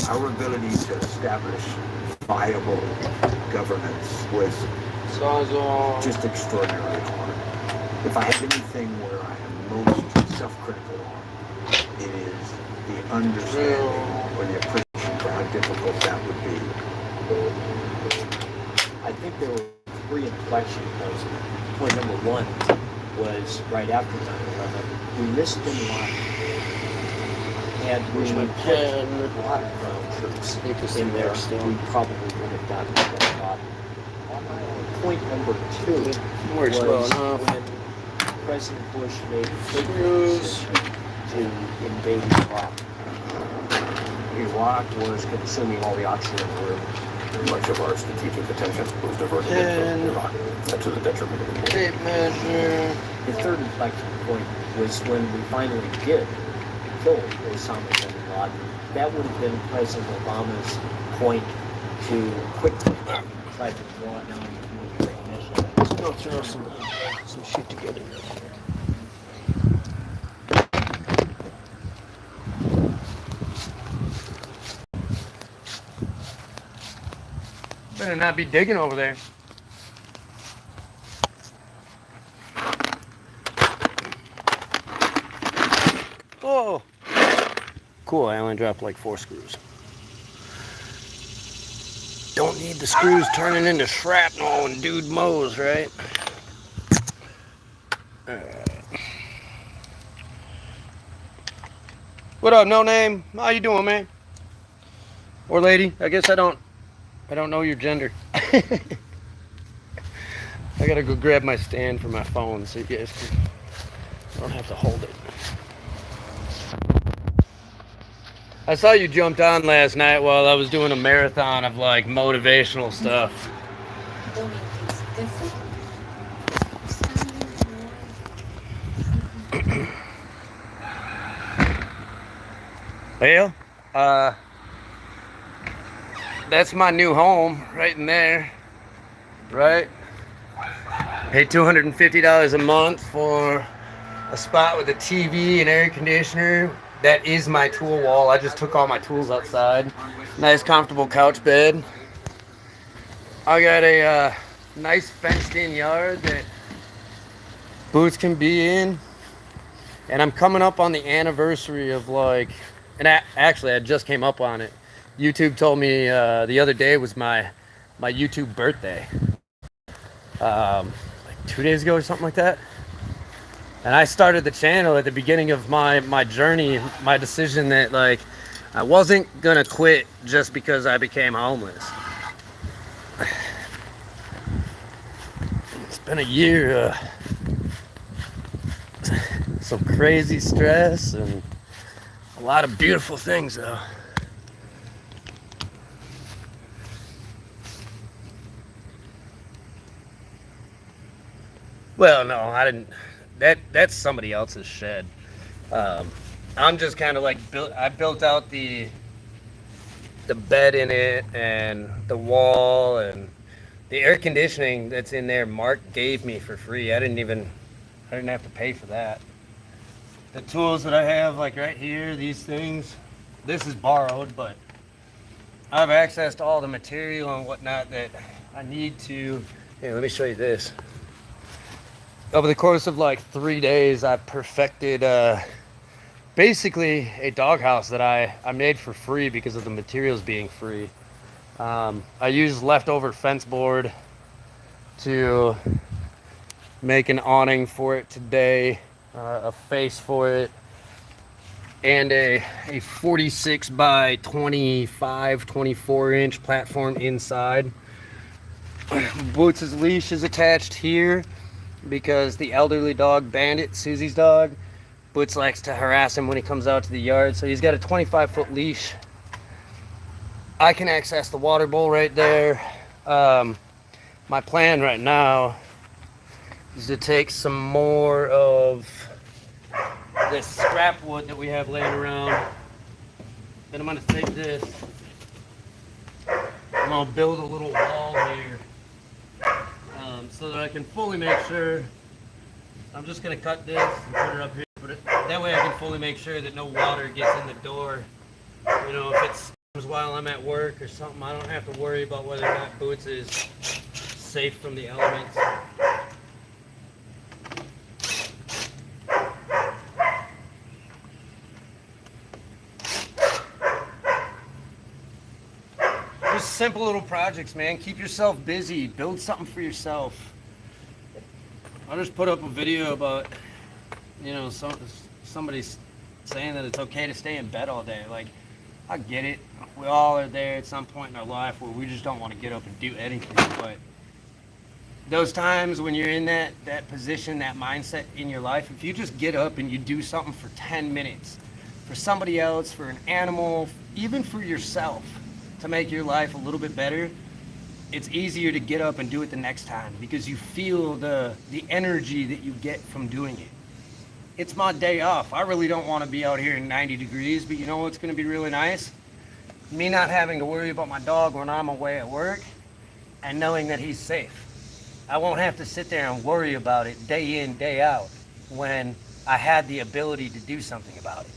our ability to establish viable governance was just extraordinarily hard. If I have anything where I am most self-critical on, it is the understanding or the appreciation for how difficult that would be. I think there were three inflection points. Point number one was right after 9/11. We missed Bin Laden, and we put a lot of ground troops in there. We probably would have gotten Bin Laden. Point number two was when President Bush made the decision to invade Iraq. Iraq was consuming all the oxygen in the room. Much of our strategic attention was diverted into Iraq and to the detriment of the world. The third inflection point was when we finally did kill Osama bin Laden. That would have been President Obama's point to quickly try to draw down the military mission. Let's go throw some shit together. Better not be digging over there. Oh, cool. I only dropped like 4 screws. Don't need the screws turning into shrapnel when dude mows, right? Alright. What up, no name? How you doing, man? Or lady? I guess I don't know your gender. I gotta go grab my stand for my phone so you guys don't have to hold it. I saw you jumped on last night while I was doing a marathon of like motivational stuff. Well, that's my new home right in there, right? Pay $250 a month for a spot with a TV and air conditioner. That is my tool wall. I just took all my tools outside. Nice comfortable couch bed. I got a nice fenced in yard that boots can be in. And I'm coming up on the anniversary of like, and actually I just came up on it. YouTube told me the other day was my YouTube birthday. Like 2 days ago or something like that. And I started the channel at the beginning of my journey, my decision that like I wasn't gonna quit just because I became homeless. It's been a year, some crazy stress and a lot of beautiful things though. Well, no, I didn't. That's somebody else's shed. I'm just kind of like I built out the bed in it and the wall and the air conditioning that's in there. Mark gave me for free. I didn't have to pay for that. The tools that I have, like right here, these things, this is borrowed, but I have access to all the material and whatnot that I need to. Here, let me show you this. Over the course of like 3 days, I've perfected basically a doghouse that I made for free because of the materials being free. I used leftover fence board to make an awning for it today, a face for it, and a 46 by 25, 24 inch platform inside. Boots' leash is attached here because the elderly dog, Bandit, Susie's dog, Boots likes to harass him when he comes out to the yard, so he's got a 25-foot leash. I can access the water bowl right there. My plan right now is to take some more of this scrap wood that we have laying around. Then I'm going to take this. I'm going to build a little wall here so that I can fully make sure. I'm just going to cut this and put it up here. That way I can fully make sure that no water gets in the door. You know, if it's while I'm at work or something, I don't have to worry about whether that boots is safe from the elements. Just simple little projects, man. Keep yourself busy. Build something for yourself. I'll just put up a video about, you know, somebody's saying that it's okay to stay in bed all day. Like, I get it. We all are there at some point in our life where we just don't want to get up and do anything. But those times when you're in that position, that mindset in your life, if you just get up and you do something for 10 minutes for somebody else, for an animal, even for yourself, to make your life a little bit better, it's easier to get up and do it the next time because you feel the energy that you get from doing it. It's my day off. I really don't want to be out here in 90 degrees, but you know what's going to be really nice? Me not having to worry about my dog when I'm away at work and knowing that he's safe. I won't have to sit there and worry about it day in, day out when I had the ability to do something about it.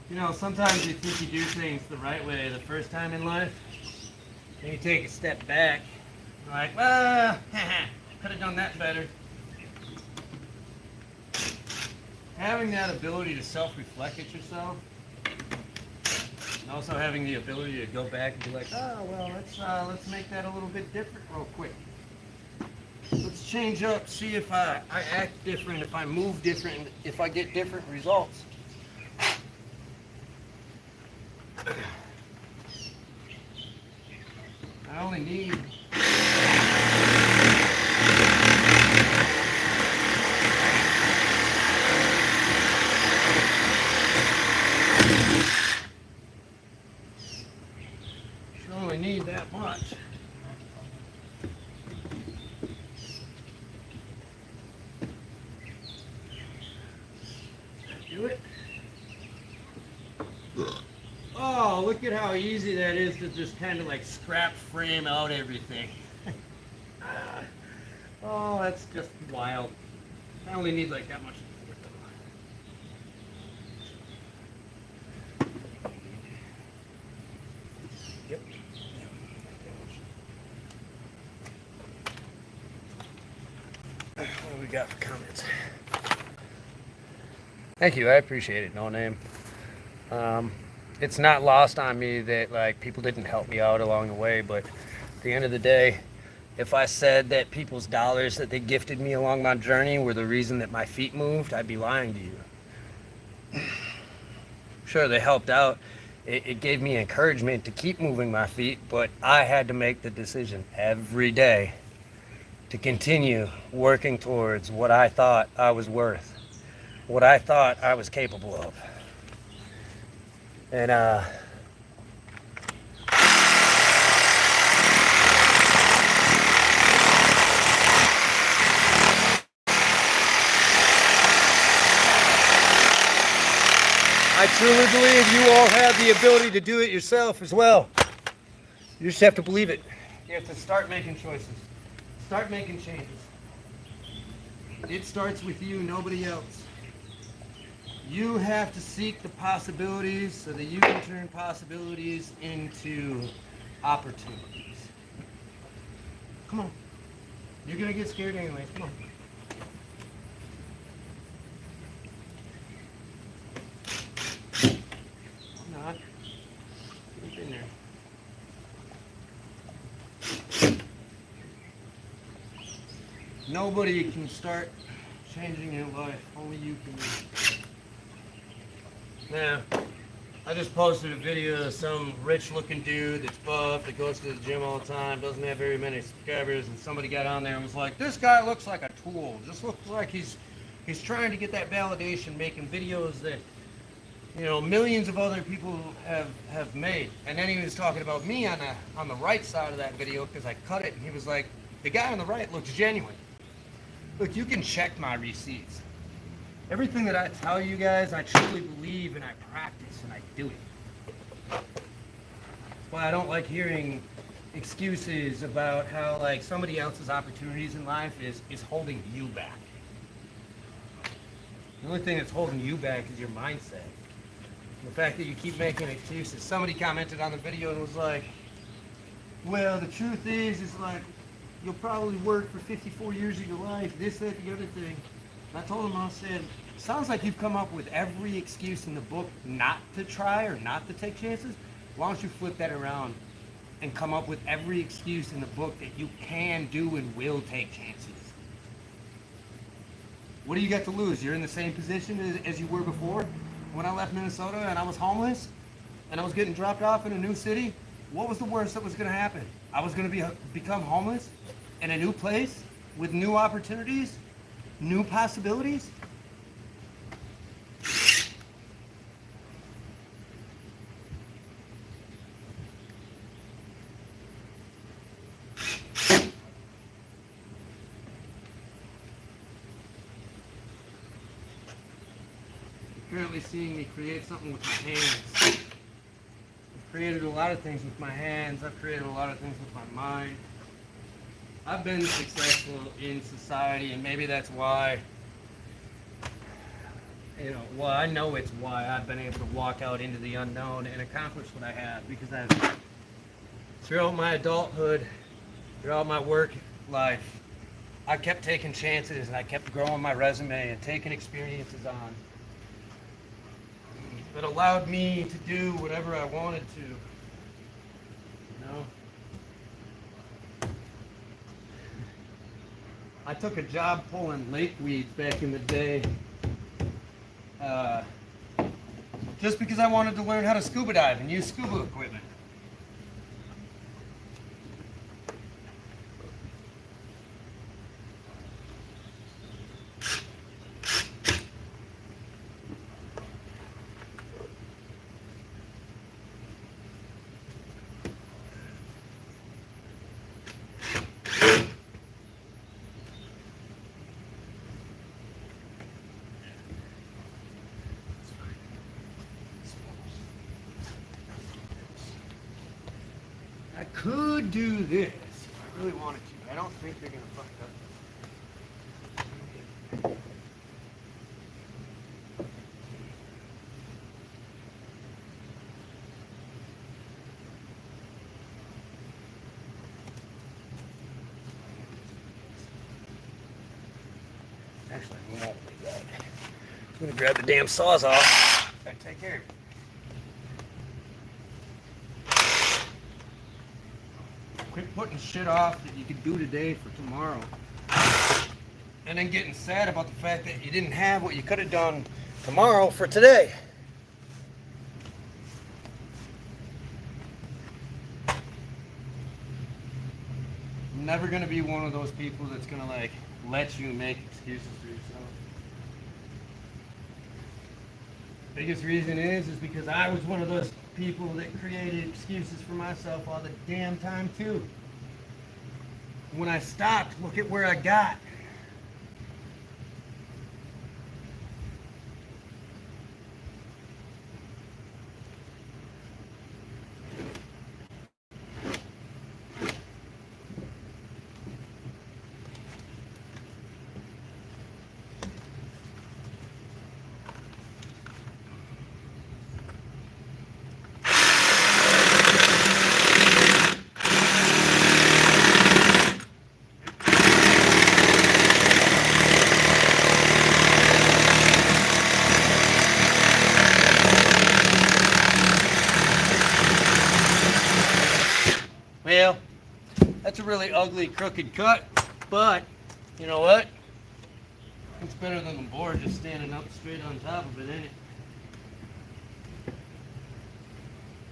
You know, sometimes you think you do things the right way the first time in life, then you take a step back, you're like, well, could have done that better. Having that ability to self-reflect at yourself, and also having the ability to go back and be like, oh, well, let's make that a little bit different real quick. Let's change up, see if I act different, if I move different, if I get different results. I only need that much. Do it. Oh, look at how easy that is to just kind of like scrap frame out everything. Oh, that's just wild. I only need like that much. Yep. What do we got for comments? Thank you. I appreciate it, No Name. It's not lost on me that like people didn't help me out along the way, but at the end of the day, if I said that people's dollars that they gifted me along my journey were the reason that my feet moved, I'd be lying to you. Sure, they helped out. It gave me encouragement to keep moving my feet, but I had to make the decision every day to continue working towards what I thought I was worth, what I thought I was capable of. And I truly believe you all have the ability to do it yourself as well. You just have to believe it. You have to start making choices. Start making changes. It starts with you, nobody else. You have to seek the possibilities so that you can turn possibilities into opportunities. Come on. You're going to get scared anyways. Come on. I'm not. Get in there. Nobody can start changing your life. Only you can. Now, I just posted a video of some rich-looking dude that's buff, that goes to the gym all the time, doesn't have very many subscribers, and somebody got on there and was like, "This guy looks like a tool. Just looks like he's trying to get that validation, making videos that, you know, millions of other people have made." And then he was talking about me on the right side of that video because I cut it, and he was like, "The guy on the right looks genuine. Look, you can check my receipts. Everything that I tell you guys, I truly believe and I practice and I do it." That's why I don't like hearing excuses about how like somebody else's opportunities in life is holding you back. The only thing that's holding you back is your mindset. The fact that you keep making excuses. Somebody commented on the video and was like, "Well, the truth is like, you'll probably work for 54 years of your life, this, that, the other thing." And I told him, I said, "Sounds like you've come up with every excuse in the book not to try or not to take chances. Why don't you flip that around and come up with every excuse in the book that you can do and will take chances? What do you got to lose? You're in the same position as you were before. When I left Minnesota and I was homeless and I was getting dropped off in a new city, what was the worst that was going to happen? I was going to become homeless in a new place with new opportunities, new possibilities." Currently seeing me create something with my hands. I've created a lot of things with my hands. I've created a lot of things with my mind. I've been successful in society, and maybe that's why, well, I know it's why I've been able to walk out into the unknown and accomplish what I have, because throughout my adulthood, throughout my work life, I kept taking chances and I kept growing my resume and taking experiences on that allowed me to do whatever I wanted to, I took a job pulling lake weeds back in the day, just because I wanted to learn how to scuba dive and use scuba equipment. I could do this if I really wanted to. I don't think they're gonna fuck it up. Actually, I won't do that. I'm gonna grab the damn saws off and take care of it. Quit putting shit off that you could do today for tomorrow. And then getting sad about the fact that you didn't have what you could have done tomorrow for today. I'm never gonna be one of those people that's gonna like let you make excuses for yourself. Biggest reason is because I was one of those people that created excuses for myself all the damn time too. When I stopped, look at where I got. Well, that's a really ugly, crooked cut, but you know what? It's better than the board just standing up straight on top of it, ain't it?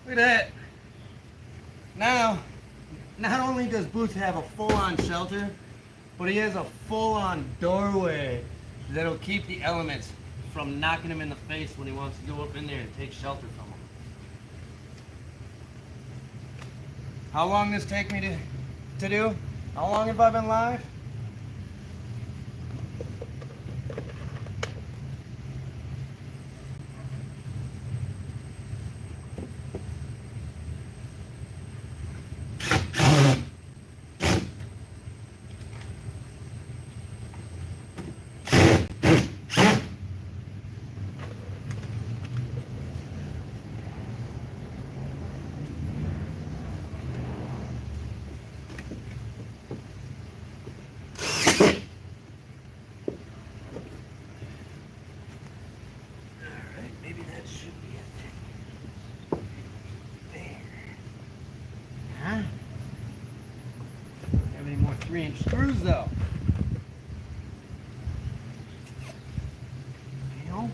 Look at that. Now, not only does Booth have a full-on shelter, but he has a full-on doorway that'll keep the elements from knocking him in the face when he wants to go up in there and take shelter from them. How long does this take me to do? How long have I been live? Don't have any more 3-inch screws though. You know?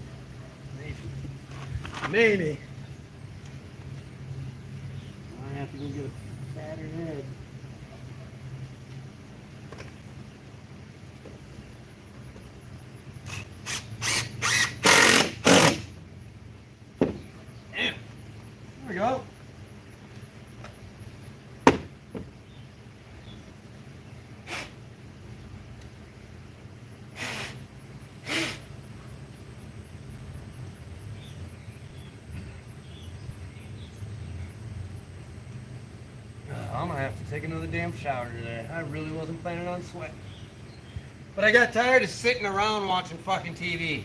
Maybe. I have to go get a fatter head. Damn. There we go. I'm gonna have to take another damn shower today. I really wasn't planning on sweating. But I got tired of sitting around watching fucking TV.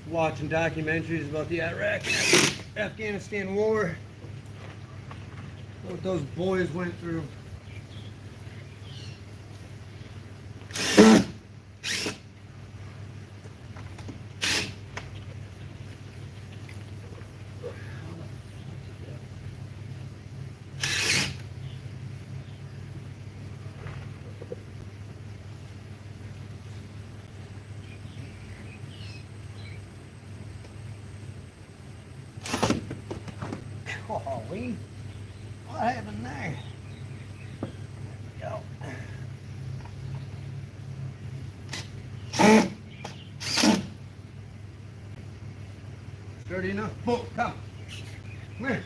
Watching documentaries about the Iraq and Afghanistan war, what those boys went through. Golly, what happened there? There we go. Sturdy enough? Whoa, come. Come here.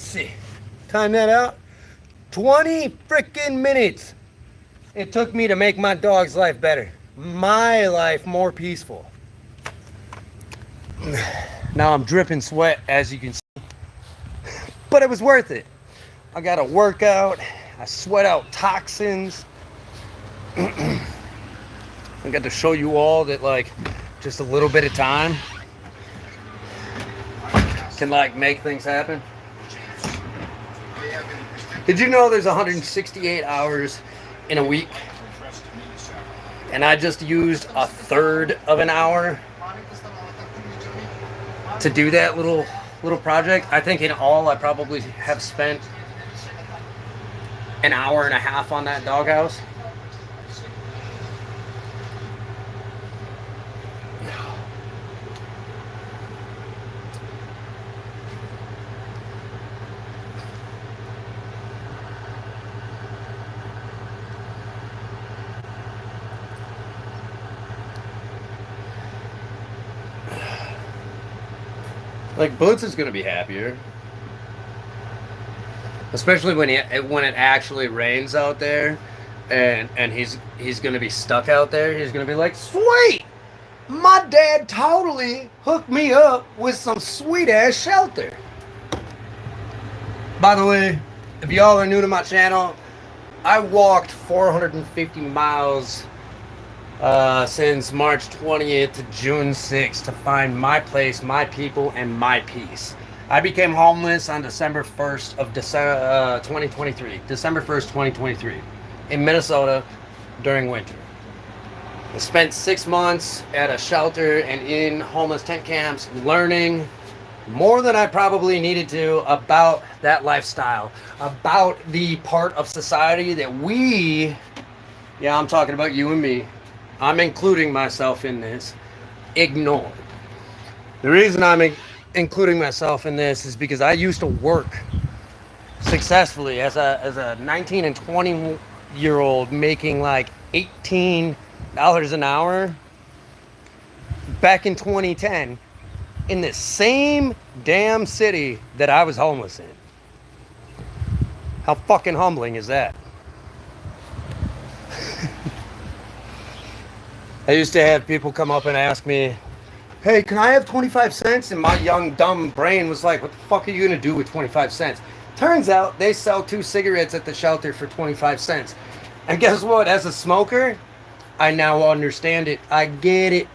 Let's see. Time that out. 20 freaking minutes it took me to make my dog's life better. My life more peaceful. Now I'm dripping sweat, as you can see. But it was worth it. I got a workout. I sweat out toxins. I got to show you all that, like, just a little bit of time can, like, make things happen. Did you know there's 168 hours in a week? And I just used a third of an hour to do that little project. I think in all I probably have spent an hour and a half on that doghouse. Like, Boots is gonna be happier, especially when it actually rains out there, and he's gonna be stuck out there. He's gonna be like, sweet, my dad totally hooked me up with some sweet ass shelter. By the way, if y'all are new to my channel, I walked 450 miles since March 20th to June 6th to find my place, my people, and my peace. I became homeless on December 1st of 2023. December 1st, 2023, in Minnesota during winter. I spent 6 months at a shelter and in homeless tent camps, learning more than I probably needed to about that lifestyle, about the part of society that we, yeah, I'm talking about you and me, I'm including myself in this, ignore. The reason I'm including myself in this is because I used to work successfully as a 19 and 20 year old making like $18 an hour back in 2010 in the same damn city that I was homeless in. How fucking humbling is that? I used to have people come up and ask me, hey, can I have 25 cents? And my young, dumb brain was like, what the fuck are you going to do with 25 cents? Turns out they sell 2 cigarettes at the shelter for 25 cents. And guess what? As a smoker, I now understand it. I get it.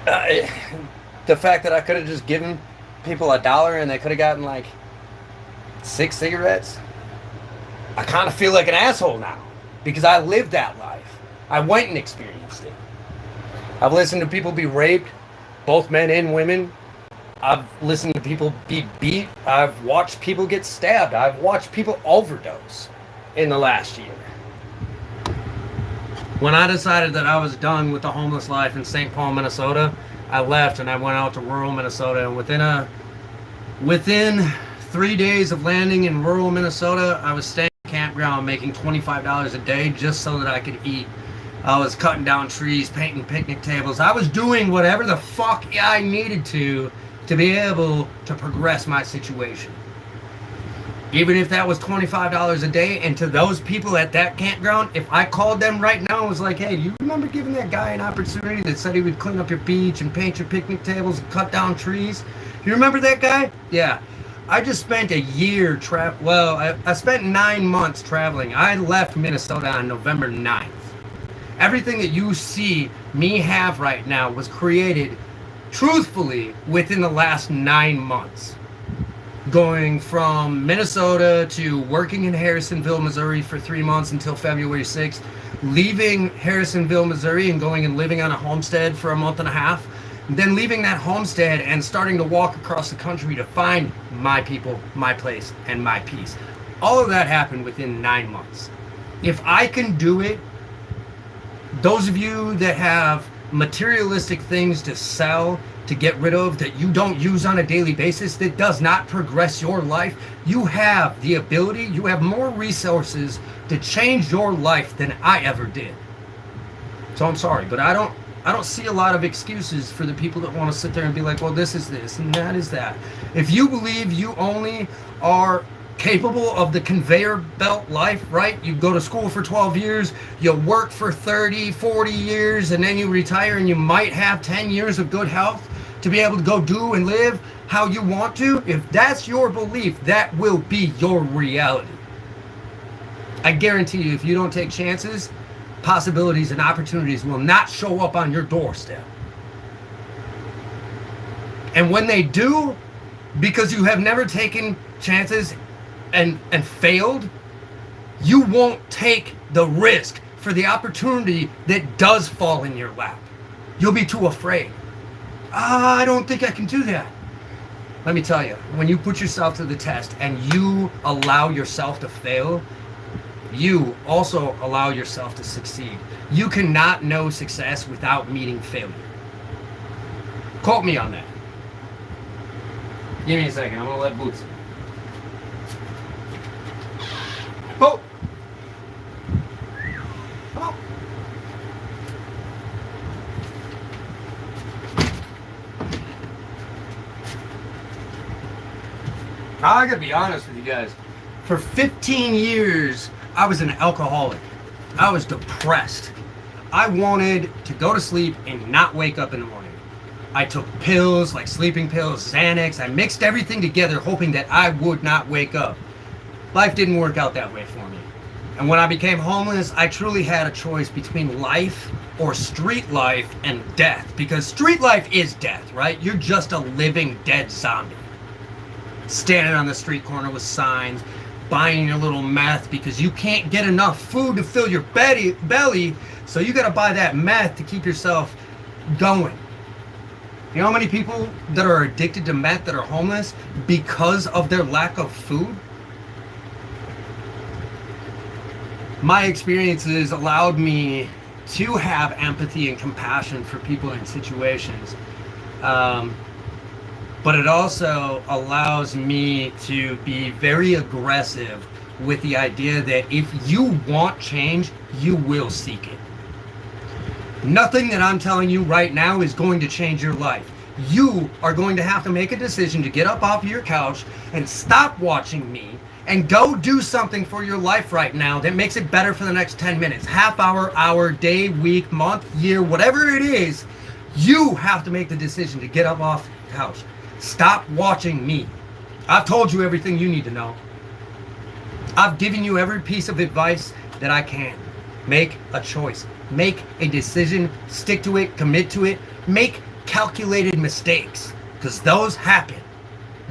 The fact that I could have just given people $1 and they could have gotten like 6 cigarettes. I kind of feel like an asshole now because I lived that life. I went and experienced it. I've listened to people be raped, both men and women. I've listened to people be beat. I've watched people get stabbed. I've watched people overdose in the last year. When I decided that I was done with the homeless life in St. Paul, Minnesota, I left and I went out to rural Minnesota. And within 3 days of landing in rural Minnesota, I was staying at a campground making $25 a day just so that I could eat. I was cutting down trees, painting picnic tables. I was doing whatever the fuck I needed to be able to progress my situation. Even if that was $25 a day, and to those people at that campground, if I called them right now and was like, hey, do you remember giving that guy an opportunity that said he would clean up your beach and paint your picnic tables and cut down trees? You remember that guy? Yeah. I just spent a year I spent 9 months traveling. I left Minnesota on November 9th. Everything that you see me have right now was created truthfully within the last 9 months. Going from Minnesota to working in Harrisonville, Missouri for 3 months until February 6th, leaving Harrisonville, Missouri and going and living on a homestead for a month and a half, then leaving that homestead and starting to walk across the country to find my people, my place, and my peace. All of that happened within 9 months. If I can do it, those of you that have materialistic things to sell, to get rid of, that you don't use on a daily basis, that does not progress your life, you have the ability, you have more resources to change your life than I ever did. So I'm sorry, but I don't I don't see a lot of excuses for the people that want to sit there and be like, well, this is this and that is that. If you believe you only are capable of the conveyor belt life, right? You go to school for 12 years, you work for 30, 40 years, and then you retire and you might have 10 years of good health to be able to go do and live how you want to. If that's your belief, that will be your reality. I guarantee you, if you don't take chances, possibilities and opportunities will not show up on your doorstep. And when they do, because you have never taken chances and failed, you won't take the risk for the opportunity that does fall in your lap. You'll be too afraid. I don't think I can do that. Let me tell you, when you put yourself to the test and you allow yourself to fail, you also allow yourself to succeed. You cannot know success without meeting failure. Quote me on that. Give me a second. I'm going to let Boots. Oh! Come on. I gotta be honest with you guys. For 15 years, I was an alcoholic. I was depressed. I wanted to go to sleep and not wake up in the morning. I took pills like sleeping pills, Xanax. I mixed everything together hoping that I would not wake up. Life didn't work out that way for me. And when I became homeless, I truly had a choice between life or street life and death. Because street life is death, right? You're just a living dead zombie. Standing on the street corner with signs, buying your little meth because you can't get enough food to fill your belly, so you gotta buy that meth to keep yourself going. You know how many people that are addicted to meth that are homeless because of their lack of food? My experiences allowed me to have empathy and compassion for people in situations. But it also allows me to be very aggressive with the idea that if you want change, you will seek it. Nothing that I'm telling you right now is going to change your life. You are going to have to make a decision to get up off your couch and stop watching me and go do something for your life right now that makes it better for the next 10 minutes, half hour, day, week, month, year, whatever it is. You have to make the decision to get up off the couch. Stop watching me. I've told you everything you need to know. I've given you every piece of advice that I can. Make a choice. Make a decision. Stick to it. Commit to it. Make calculated mistakes, because those happen.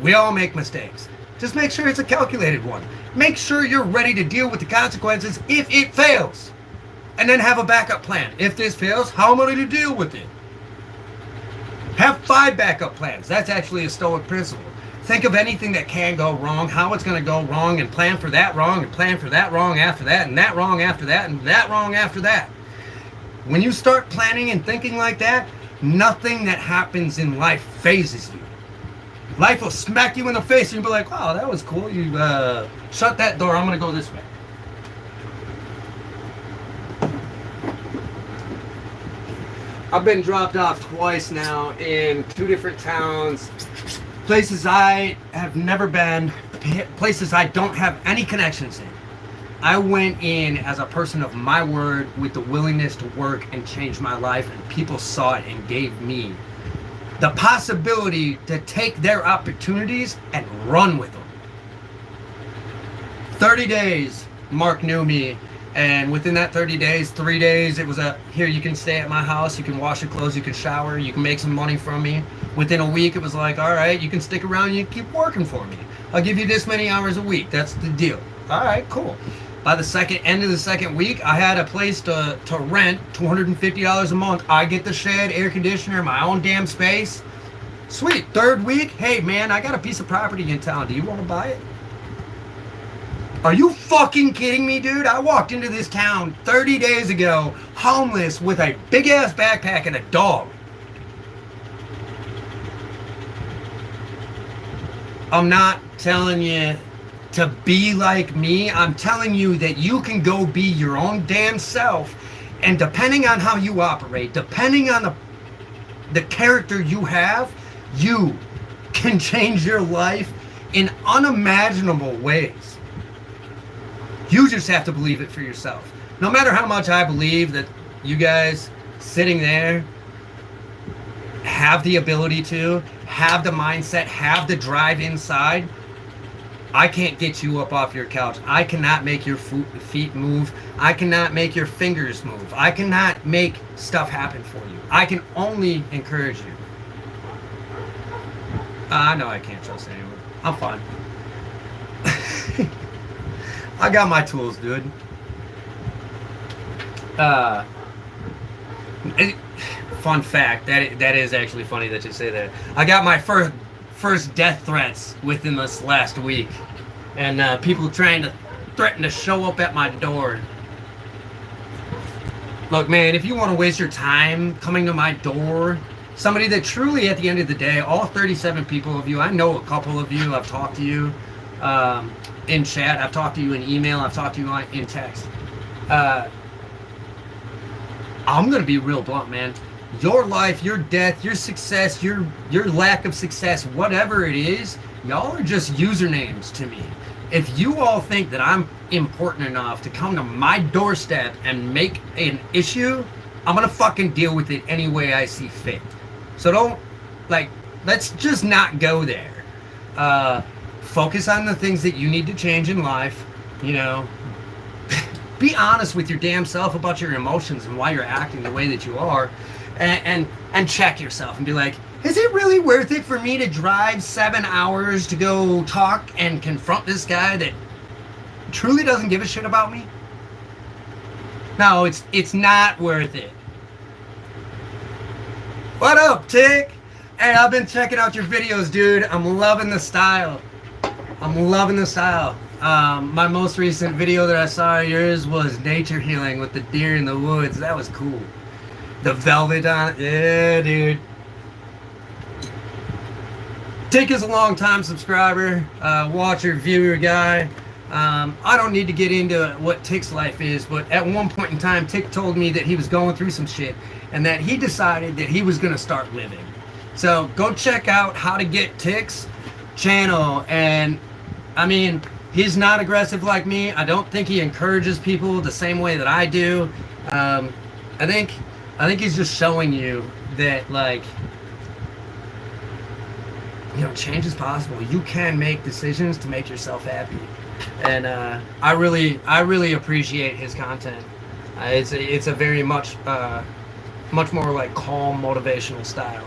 We all make mistakes. Just make sure it's a calculated one. Make sure you're ready to deal with the consequences if it fails. And then have a backup plan. If this fails, how am I going to deal with it? Have 5 backup plans. That's actually a stoic principle. Think of anything that can go wrong, how it's going to go wrong, and plan for that wrong, and plan for that wrong after that, and that wrong after that, and that wrong after that. When you start planning and thinking like that, nothing that happens in life phases you. Life will smack you in the face and you'll be like, oh, that was cool. You shut that door. I'm going to go this way. I've been dropped off twice now in 2 different towns, places I have never been, places I don't have any connections in. I went in as a person of my word with the willingness to work and change my life, and people saw it and gave me the possibility to take their opportunities and run with them. 30 days, Mark knew me. And within that 30 days, 3 days, it was here, you can stay at my house, you can wash your clothes, you can shower, you can make some money from me. Within a week, it was like, all right, you can stick around, you keep working for me. I'll give you this many hours a week. That's the deal. All right, cool. By the end of the second week, I had a place to rent, $250 a month. I get the shed, air conditioner, my own damn space. Sweet. 3rd week, hey man, I got a piece of property in town. Do you want to buy it? Are you fucking kidding me, dude? I walked into this town 30 days ago, homeless, with a big-ass backpack and a dog. I'm not telling you to be like me. I'm telling you that you can go be your own damn self And depending on how you operate, depending on the character you have, you can change your life in unimaginable ways. You just have to believe it for yourself. No matter how much I believe that you guys sitting there have the ability to, have the mindset, have the drive inside, I can't get you up off your couch. I cannot make your feet move. I cannot make your fingers move. I cannot make stuff happen for you. I can only encourage you. I know I can't trust anyone. I'm fine. I got my tools, dude. Fun fact, that is actually funny that you say that. I got my first death threats within this last week, and people trying to threaten to show up at my door. Look, man, if you want to waste your time coming to my door, somebody that truly, at the end of the day, all 37 people of you, I know a couple of you, I've talked to you in chat, I've talked to you in email, I've talked to you in text. I'm gonna be real blunt, man. Your life, your death, your success, your lack of success, whatever it is, y'all are just usernames to me. If you all think that I'm important enough to come to my doorstep and make an issue, I'm gonna fucking deal with it any way I see fit. So don't, let's just not go there. Focus on the things that you need to change in life, you know. Be honest with your damn self about your emotions and why you're acting the way that you are. And check yourself and be like, is it really worth it for me to drive 7 hours to go talk and confront this guy that truly doesn't give a shit about me? No, it's not worth it. What up, Tick? Hey, I've been checking out your videos, dude. I'm loving the style. My most recent video that I saw of yours was nature healing with the deer in the woods. That was cool. The velvet on it. Yeah, dude. Tick is a long-time subscriber, watcher, viewer guy. I don't need to get into what Tick's life is, but at one point in time, Tick told me that he was going through some shit and that he decided that he was going to start living. So go check out how to get Tick's channel. And I mean, he's not aggressive like me. I don't think he encourages people the same way that I do. I think he's just showing you that, like, you know, change is possible. You can make decisions to make yourself happy, and I really appreciate his content. It's a very much more like calm, motivational style.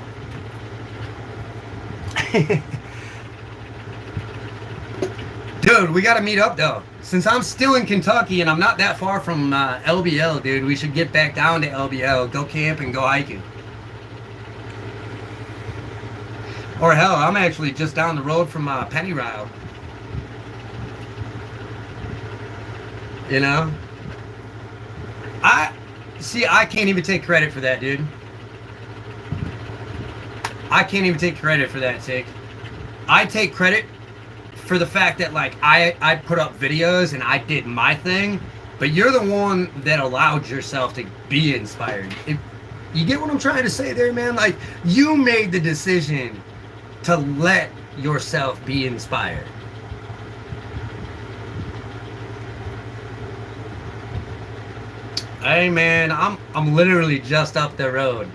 Dude, we gotta meet up though. Since I'm still in Kentucky and I'm not that far from LBL, dude, we should get back down to LBL, go camping, go hiking. Or hell, I'm actually just down the road from Pennyrile. You know? I can't even take credit for that, dude. I can't even take credit for that, Tick. I take credit for the fact that, like, I put up videos and I did my thing, but you're the one that allowed yourself to be inspired. You get what I'm trying to say there, man? Like, you made the decision to let yourself be inspired. Hey, man, I'm literally just up the road.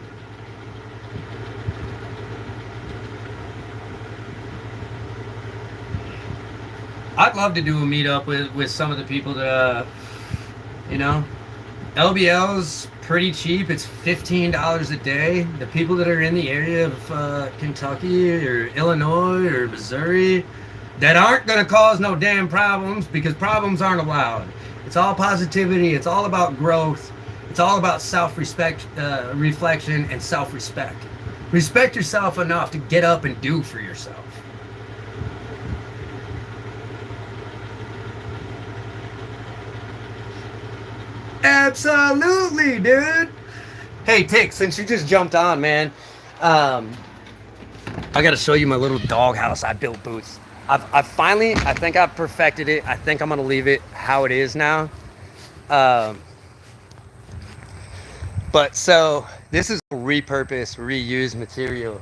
I'd love to do a meetup with some of the people that, you know, LBL's pretty cheap. It's $15 a day. The people that are in the area of Kentucky or Illinois or Missouri that aren't going to cause no damn problems, because problems aren't allowed. It's all positivity. It's all about growth. It's all about self-respect, reflection, and self-respect. Respect yourself enough to get up and do for yourself. Absolutely, dude. Hey, Tick, since you just jumped on, man, I gotta show you my little doghouse I built, Boots. I think I've perfected it. I think I'm gonna leave it how it is now. But so this is repurposed, reused material.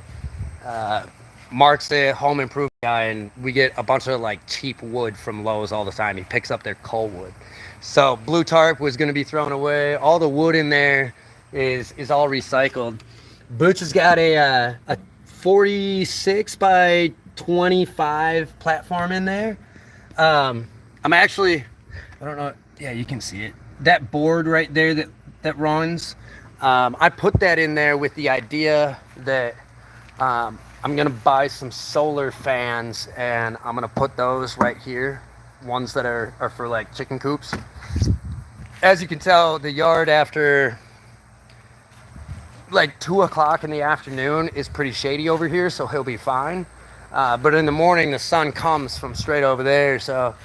Mark's a home improvement guy, and we get a bunch of like cheap wood from Lowe's all the time. He picks up their coal wood. So blue tarp was going to be thrown away. All the wood in there is all recycled. Butch has got a 46 by 25 platform in there. I'm actually, I don't know. Yeah, you can see it. That board right there that runs. I put that in there with the idea that I'm gonna buy some solar fans, and I'm gonna put those right here, ones that are for like chicken coops. As you can tell, the yard after like 2 o'clock in the afternoon is pretty shady over here, so he'll be fine. But in the morning, the sun comes from straight over there, so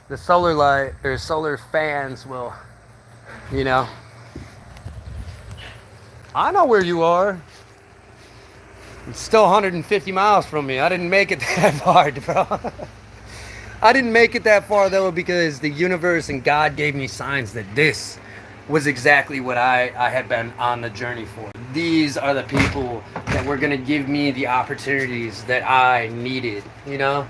the solar light or solar fans will, you know. I know where you are. It's still 150 miles from me. I didn't make it that far, bro. I didn't make it that far, though, because the universe and God gave me signs that this was exactly what I had been on the journey for. These are the people that were going to give me the opportunities that I needed, you know?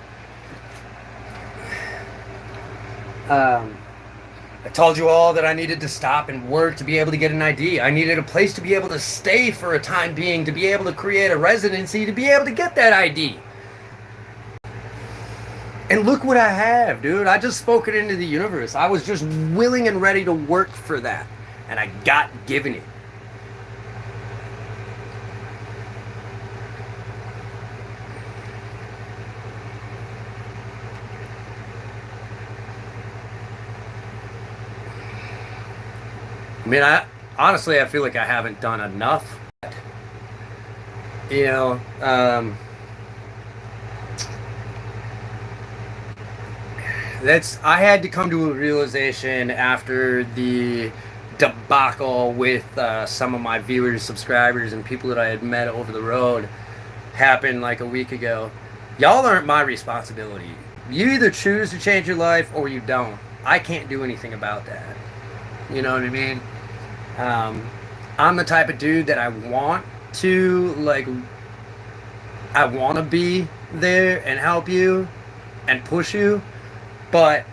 I told you all that I needed to stop and work to be able to get an ID. I needed a place to be able to stay for a time being, to be able to create a residency, to be able to get that ID. And look what I have, dude. I just spoke it into the universe. I was just willing and ready to work for that. And I got given it. I mean, honestly, I feel like I haven't done enough. You know, I had to come to a realization after the debacle with some of my viewers, subscribers, and people that I had met over the road happened like a week ago. Y'all aren't my responsibility. You either choose to change your life or you don't. I can't do anything about that. You know what I mean? I'm the type of dude that I want to be there and help you and push you, but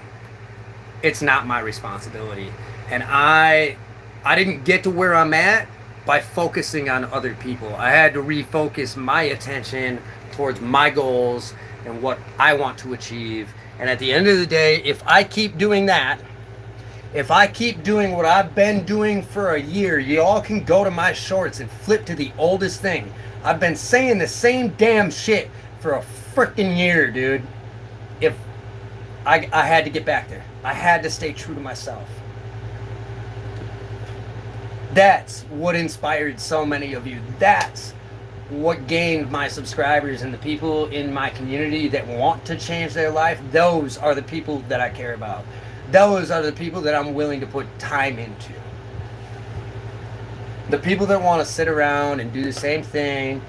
it's not my responsibility. And I didn't get to where I'm at by focusing on other people. I had to refocus my attention towards my goals and what I want to achieve. And at the end of the day, if I keep doing that, if I keep doing what I've been doing for a year, y'all can go to my shorts and flip to the oldest thing. I've been saying the same damn shit for a freaking year, dude. If I had to get back there. I had to stay true to myself. That's what inspired so many of you. That's what gained my subscribers and the people in my community that want to change their life. Those are the people that I care about. Those are the people that I'm willing to put time into. The people that want to sit around and do the same thing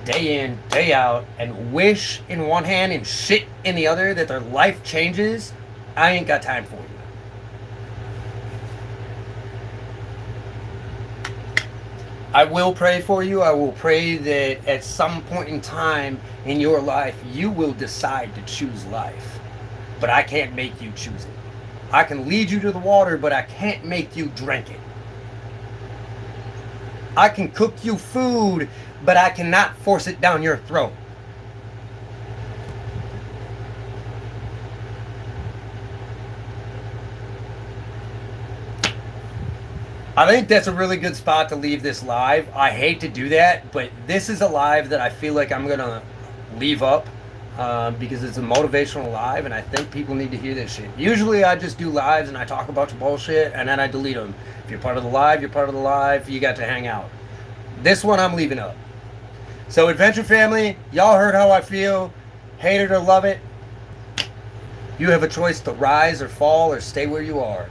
day in, day out, and wish in one hand and shit in the other that their life changes, I ain't got time for you. I will pray for you. I will pray that at some point in time in your life, you will decide to choose life. But I can't make you choose it. I can lead you to the water, but I can't make you drink it. I can cook you food, but I cannot force it down your throat. I think that's a really good spot to leave this live. I hate to do that, but this is a live that I feel like I'm going to leave up. Because it's a motivational live, and I think people need to hear this shit. Usually I just do lives and I talk a bunch of bullshit and then I delete them. If you're part of the live, you're part of the live. You got to hang out. This one I'm leaving up. So Adventure Family, y'all heard how I feel. Hate it or love it. You have a choice to rise or fall or stay where you are.